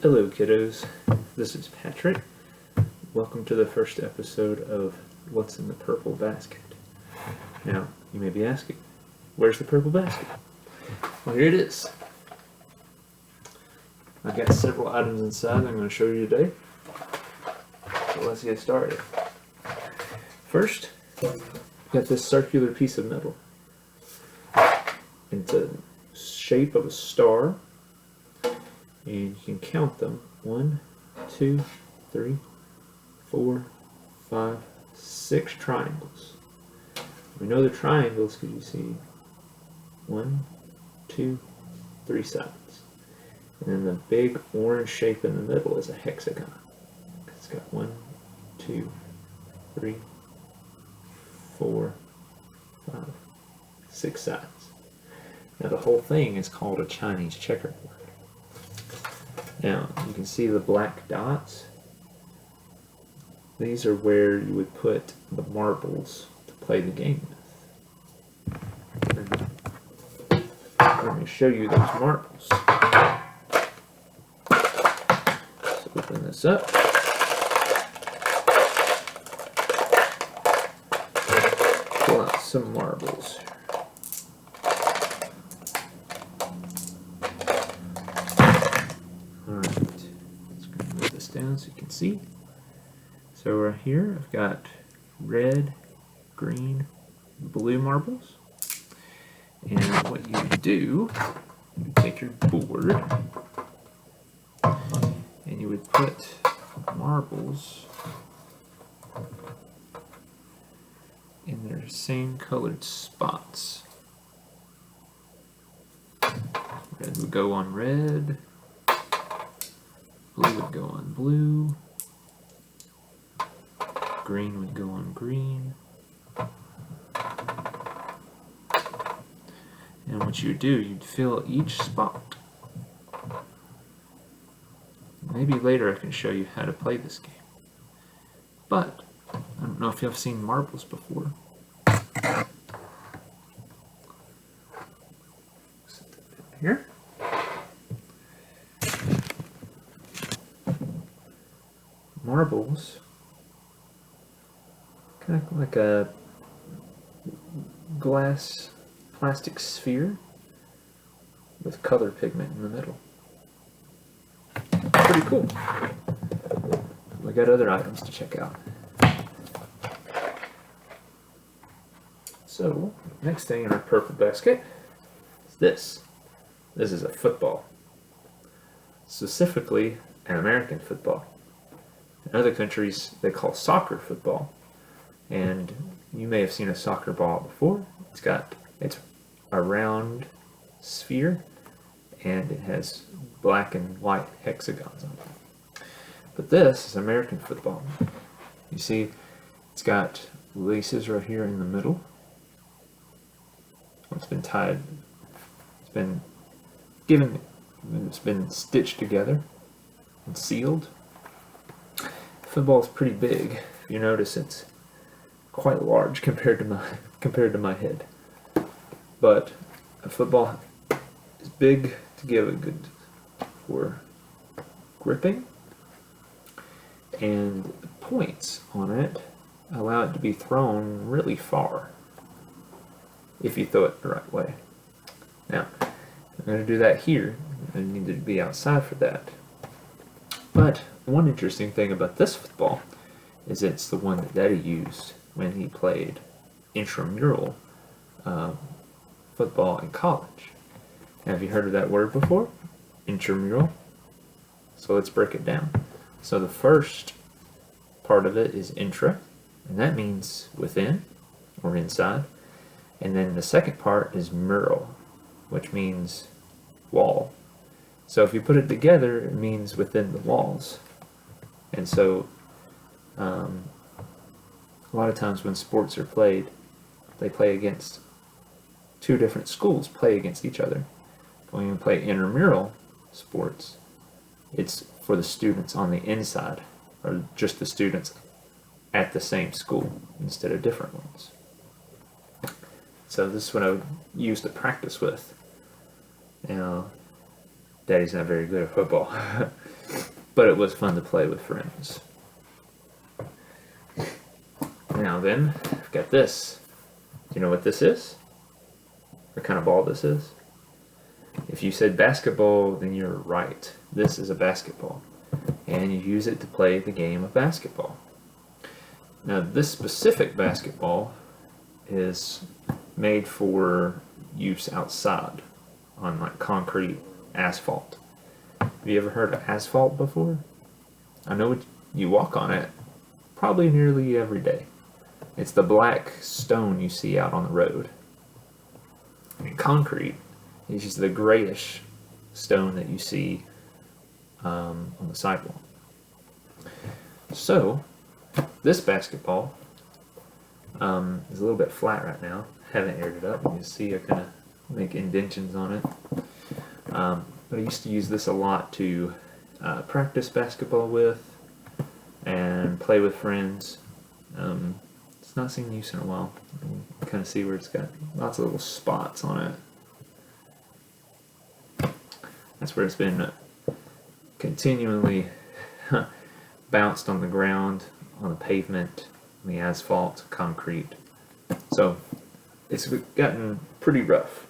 Hello, kiddos. This is Patrick. Welcome to the first episode of What's in the Purple Basket. Now, you may be asking, where's the purple basket? Well, here it is. I've got several items inside I'm going to show you today. So let's get started. First, we've got this circular piece of metal. It's a shape of a star. And you can count them. 1, 2, 3, 4, 5, 6 triangles. We know the triangles because you see 1, 2, 3 sides. And then the big orange shape in the middle is a hexagon. It's got 1, 2, 3, 4, 5, 6 sides. Now the whole thing is called a Chinese checkerboard. Now, you can see the black dots. These are where you would put the marbles to play the game with. Let me show you those marbles. Let's open this up. Pull out some marbles. Down so you can see. So right here I've got red, green, blue marbles. And what you do, you take your board and you would put marbles in their same colored spots. Red would go on red. Blue would go on blue, green would go on green, and what you would do, you'd fill each spot. Maybe later I can show you how to play this game, but I don't know if you've seen marbles before. Here. Marbles, kind of like a glass plastic sphere with color pigment in the middle. Pretty cool. We got other items to check out. So, next thing in our purple basket is this. This is a football. Specifically, an American football. In other countries, they call soccer football, and you may have seen a soccer ball before. It's a round sphere, and it has black and white hexagons on it. But this is American football. You see, it's got laces right here in the middle. It's been tied. It's been stitched together and sealed. Football is pretty big. If you notice, it's quite large compared to my head. But a football is big to give a good for gripping, and the points on it allow it to be thrown really far if you throw it the right way. Now, I'm going to do that here. I need to be outside for that. But one interesting thing about this football is it's the one that Daddy used when he played intramural football in college. Now, have you heard of that word before? Intramural? So let's break it down. So the first part of it is intra, and that means within or inside. And then the second part is mural, which means wall. So if you put it together, it means within the walls. And so a lot of times when sports are played, they play against two different schools, play against each other. When you play intramural sports, it's for the students on the inside, or just the students at the same school instead of different ones. So this is what I would use to practice with. Now, Daddy's not very good at football. but it was fun to play with friends. Now then, I've got this. Do you know what this is? What kind of ball this is? If you said basketball, then you're right. This is a basketball, and you use it to play the game of basketball. Now, this specific basketball is made for use outside on like concrete asphalt. Have you ever heard of asphalt before? I know you walk on it probably nearly every day. It's the black stone you see out on the road. And concrete is just the grayish stone that you see on the sidewalk. So, this basketball is a little bit flat right now. Haven't aired it up. You can see I kind of make indentions on it. But I used to use this a lot to practice basketball with and play with friends. It's not seen use in a while. You can kind of see where it's got lots of little spots on it. That's where it's been continually bounced on the ground, on the pavement, on the asphalt, concrete. So it's gotten pretty rough.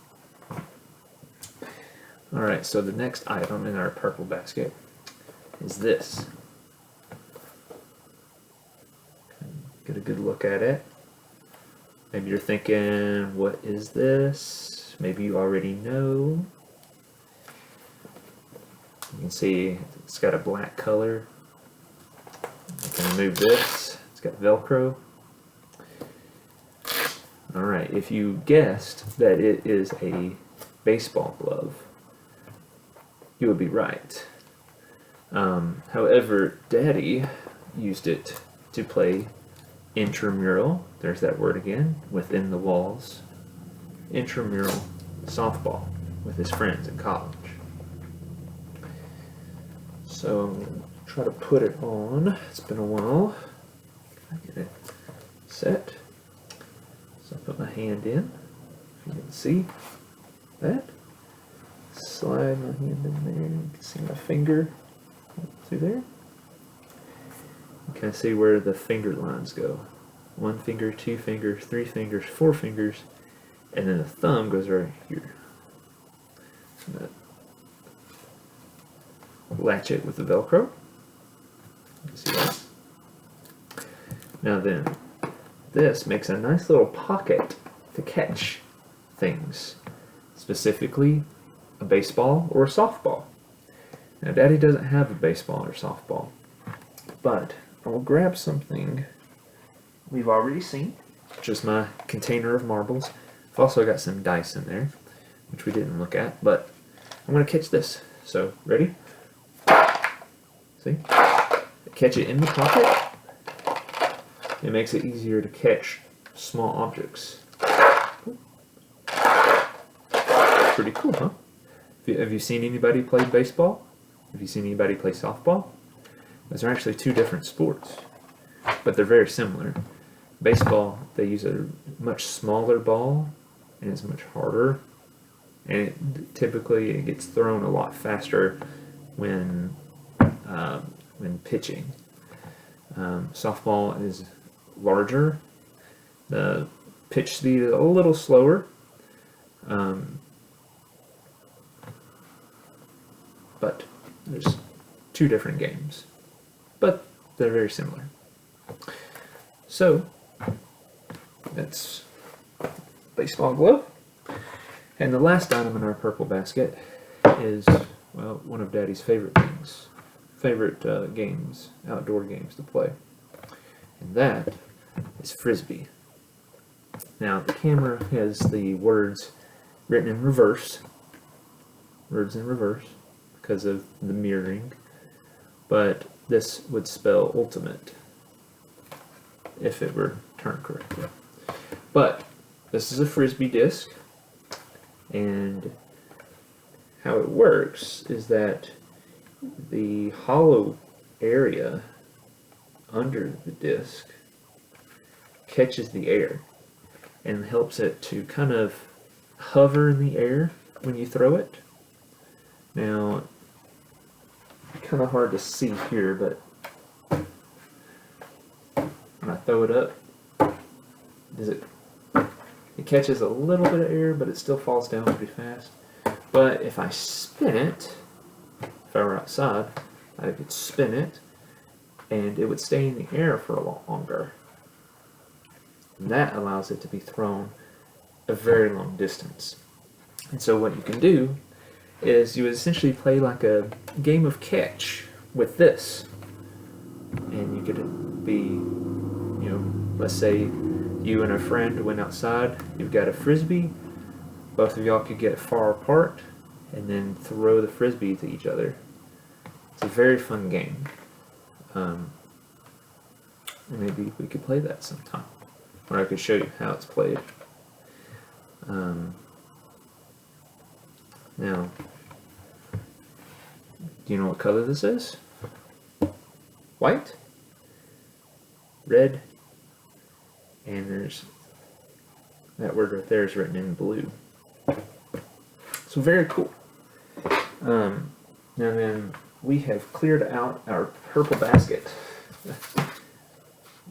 Alright, so the next item in our purple basket is this. Get a good look at it. Maybe you're thinking, what is this? Maybe you already know. You can see it's got a black color. You can remove this. It's got Velcro. Alright, if you guessed that it is a baseball glove, you would be right. However, Daddy used it to play intramural, there's that word again, within the walls, intramural softball with his friends in college. So I'm going to try to put it on. It's been a while. I get it set. So I put my hand in, if you can see that. Slide my hand in there, you can see my finger through there. You can see where the finger lines go. 1 finger, 2 fingers, 3 fingers, 4 fingers, and then the thumb goes right here. Latch it with the Velcro. You can see that. Now then, this makes a nice little pocket to catch things, specifically a baseball or a softball. Now Daddy doesn't have a baseball or softball, but I will grab something we've already seen, which is my container of marbles. I've also got some dice in there, which we didn't look at, but I'm going to catch this. So, ready? See? Catch it in the pocket. It makes it easier to catch small objects. Pretty cool, huh? Have you seen anybody play baseball? Have you seen anybody play softball? Those are actually two different sports, but they're very similar. Baseball, they use a much smaller ball, and it's much harder, and typically it gets thrown a lot faster when pitching. Softball is larger. The pitch speed is a little slower, but there's two different games, but they're very similar. So that's baseball glove. And the last item in our purple basket is, well, one of Daddy's favorite things, games, outdoor games to play. And that is Frisbee. Now the camera has the words written in reverse, because of the mirroring, but this would spell ultimate if it were turned correctly. But this is a Frisbee disc, and how it works is that the hollow area under the disc catches the air and helps it to kind of hover in the air when you throw it. Now, kind of hard to see here, but when I throw it up, it catches a little bit of air, but it still falls down pretty fast. But if I spin it, if I were outside, I could spin it, and it would stay in the air for a lot longer. And that allows it to be thrown a very long distance. And so what you can do is you would essentially play like a game of catch with this. And you could be, you know, let's say you and a friend went outside, you've got a frisbee, both of y'all could get far apart and then throw the frisbee to each other. It's a very fun game. Maybe we could play that sometime, or I could show you how it's played. Now, do you know what color this is? White, red, and there's that word right there is written in blue. So very cool. Now then, we have cleared out our purple basket.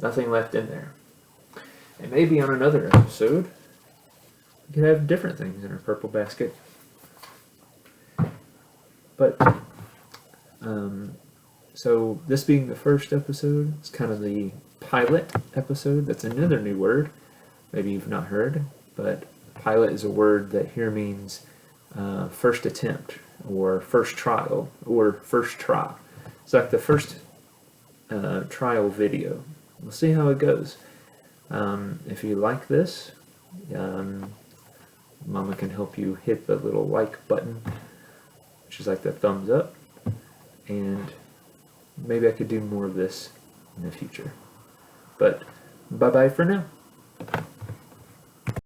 Nothing left in there. And maybe on another episode, we could have different things in our purple basket. But, so this being the first episode, it's kind of the pilot episode. That's another new word. Maybe you've not heard, but pilot is a word that here means first attempt, or first trial, or first try. It's like the first trial video. We'll see how it goes. If you like this, Mama can help you hit the little like button, which is like the thumbs up, and maybe I could do more of this in the future. But bye-bye for now.